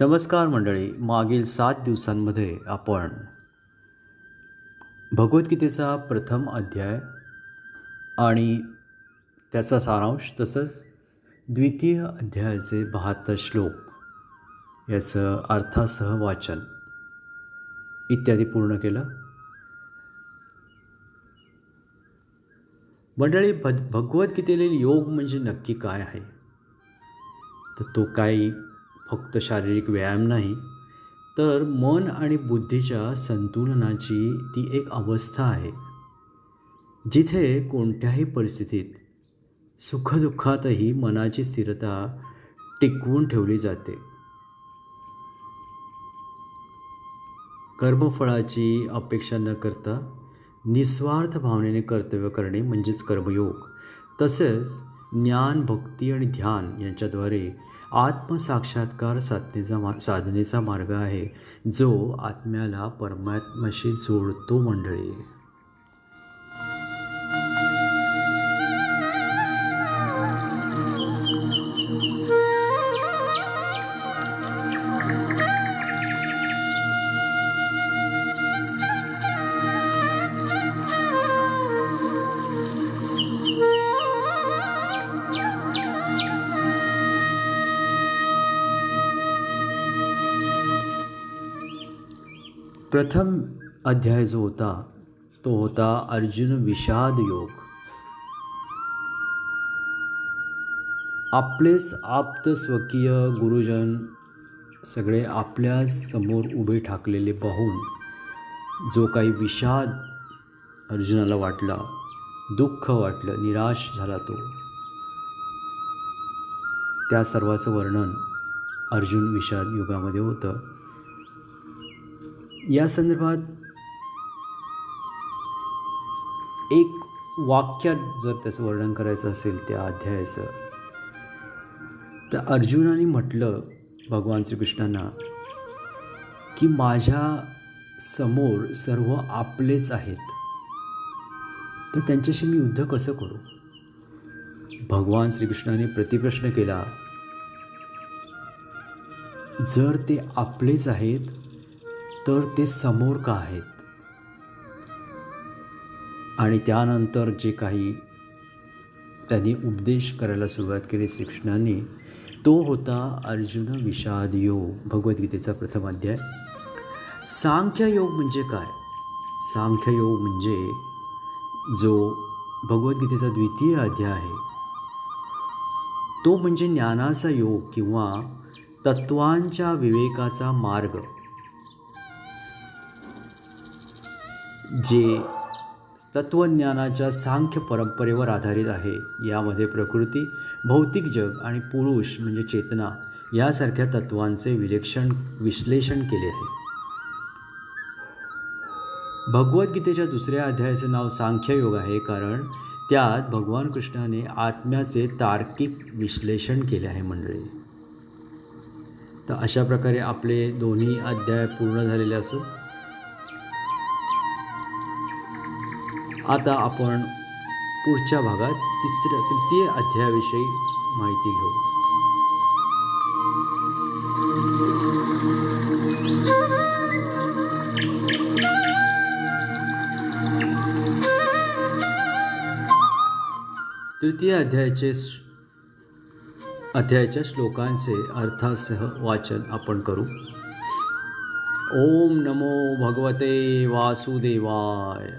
नमस्कार मंडळी. मागील 7 दिवसांमध्ये आपण भगवद्गीतेचा प्रथम अध्याय आणि त्याचा सारांश तसंच द्वितीय अध्यायाचे 72 श्लोक याचं अर्थासह वाचन इत्यादी पूर्ण केलं. मंडळी, भगवद्गीतेतील योग म्हणजे नक्की काय आहे? तर तो काही फक्त शारीरिक व्यायाम नाही, तर मन आणि बुद्धीच्या संतुलनाची ती एक अवस्था आहे, जिथे कोणत्याही परिस्थितीत सुखदुःखातही मनाची स्थिरता टिकवून ठेवली जाते. कर्मफळाची अपेक्षा न करता निस्वार्थ भावनेने कर्तव्य करणे म्हणजेच कर्मयोग. तसेच ज्ञान, भक्ती आणि ध्यान यांच्याद्वारे आत्मसाक्षात्कार साधनेचा मार्ग आहे, जो आत्म्याला परमात्म्याशी जोडतो. मंडळी, प्रथम अध्याय जो होता तो होता अर्जुन विषाद योग. आपलेच आप्त स्वकीय गुरुजन सगळे आपल्या समोर उभे ठाकलेले पाहून जो काही विषाद अर्जुनाला वाटला, दुःख वाटलं, निराश झाला, तो त्या सर्वाचं वर्णन अर्जुन विषाद युगामध्ये होतं. या संदर्भात एक वाक्यात जर त्याचं वर्णन करायचं असेल त्या अध्यायाचं, तर अर्जुनाने म्हटलं भगवान श्रीकृष्णांना की माझ्या समोर सर्व आपलेच आहेत, तर त्यांच्याशी मी युद्ध कसं करू? भगवान श्रीकृष्णाने प्रतिप्रश्न केला, जर ते आपलेच आहेत तर ते समोर का आहेत? आणि त्यानंतर जे काही त्यांनी उपदेश करायला सुरुवात केली श्रीकृष्णांनी, तो होता अर्जुन विषाद योग, भगवद्गीतेचा प्रथम अध्याय. सांख्ययोग म्हणजे काय? सांख्ययोग म्हणजे जो भगवद्गीतेचा द्वितीय अध्याय आहे, तो म्हणजे ज्ञानाचा योग किंवा तत्वांच्या विवेकाचा मार्ग, जे तत्त्वज्ञानाच्या सांख्य परंपरेवर आधारित आहे. यामध्ये प्रकृती, भौतिक जग आणि पुरुष म्हणजे चेतना यासारख्या तत्वांचे विश्लेषण केले आहे. भगवद्गीतेच्या दुसऱ्या अध्यायाचे नाव सांख्ययोग आहे, कारण त्यात भगवान कृष्णाने आत्म्याचे तार्किक विश्लेषण केले आहे. मंडळी, तर अशा प्रकारे आपले दोन्ही अध्याय पूर्ण झालेले असून आता आपण पुढच्या भागात तृतीय अध्यायाविषयी माहिती घेऊ. तृतीय अध्यायाच्या श्लोकांचे अर्थासह वाचन आपण करू. ओम नमो भगवते वासुदेवाय.